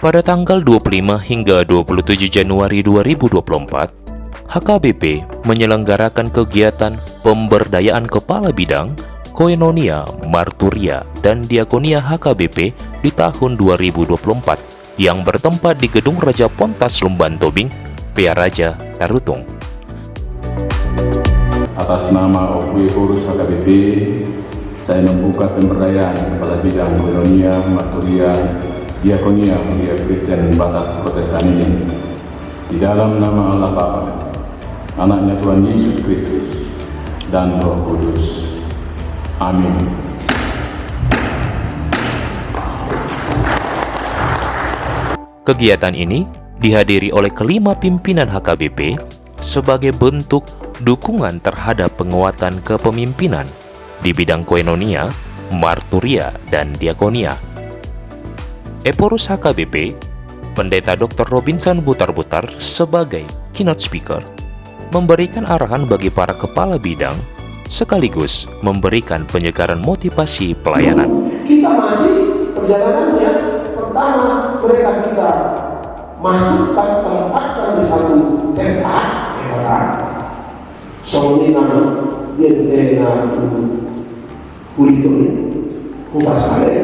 Pada tanggal 25 hingga 27 Januari 2024, HKBP menyelenggarakan kegiatan pemberdayaan kepala bidang, koinonia, marturia, dan diakonia HKBP di tahun 2024 yang bertempat di Gedung Raja Pontas Lumban Tobing, Pearaja, Tarutung. Atas nama OKW Pengurus HKBP, saya membuka pemberdayaan kepala bidang koinonia, marturia, diakonia Mulia Kristen Batak Protestan ini di dalam nama Allah Bapa, Anaknya Tuhan Yesus Kristus, dan Roh Kudus. Amin. Kegiatan ini dihadiri oleh kelima pimpinan HKBP sebagai bentuk dukungan terhadap penguatan kepemimpinan di bidang koinonia, marturia, dan diakonia. Eporus HKBP, Pendeta Dr. Robinson Butar-Butar sebagai keynote speaker, memberikan arahan bagi para kepala bidang, sekaligus memberikan penyegaran motivasi pelayanan. Kita masih perjalanannya, pertama mereka kita masukkan tempatkan di satu tempat, soalnya dia dengan kulit ini, kupas kalian.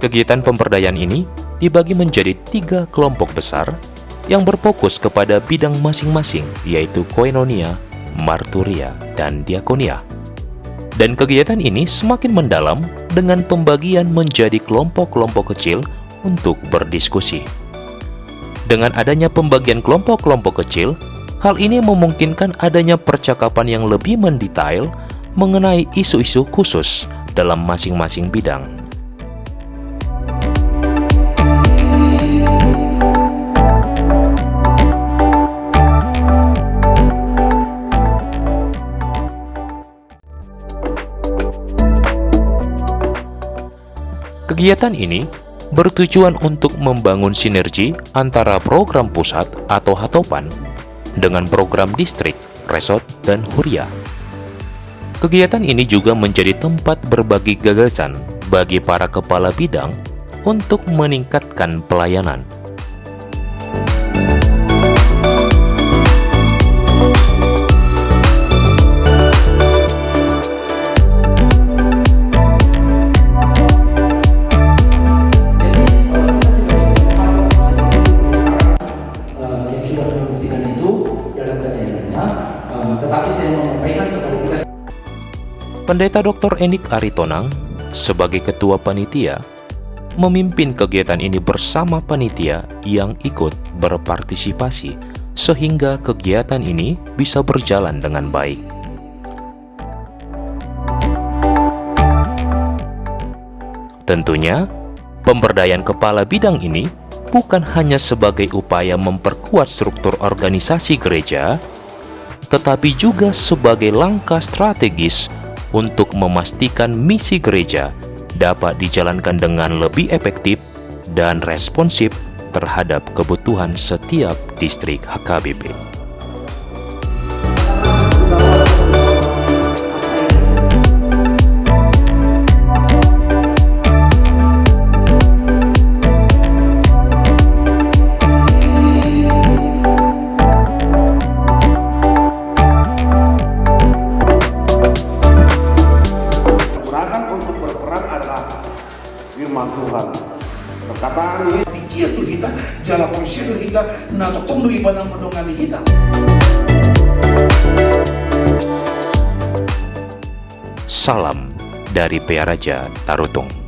Kegiatan pemberdayaan ini dibagi menjadi 3 kelompok besar yang berfokus kepada bidang masing-masing, yaitu koinonia, marturia, dan diakonia. Dan kegiatan ini semakin mendalam dengan pembagian menjadi kelompok-kelompok kecil untuk berdiskusi. Dengan adanya pembagian kelompok-kelompok kecil, hal ini memungkinkan adanya percakapan yang lebih mendetail mengenai isu-isu khusus dalam masing-masing bidang. Kegiatan ini bertujuan untuk membangun sinergi antara program pusat atau Hatopan dengan program distrik, resort, dan huria. Kegiatan ini juga menjadi tempat berbagi gagasan bagi para kepala bidang untuk meningkatkan pelayanan. Pendeta Dr. Enik Aritonang sebagai ketua panitia memimpin kegiatan ini bersama panitia yang ikut berpartisipasi sehingga kegiatan ini bisa berjalan dengan baik. Tentunya, pemberdayaan kepala bidang ini bukan hanya sebagai upaya memperkuat struktur organisasi gereja, tetapi juga sebagai langkah strategis untuk memastikan misi gereja dapat dijalankan dengan lebih efektif dan responsif terhadap kebutuhan setiap distrik HKBP. Firman Tuhan, perkataan ini pikir tu kita, jalan manusia tu kita, nak tong dari bandang mendongani kita. Salam dari Pearaja Tarutung.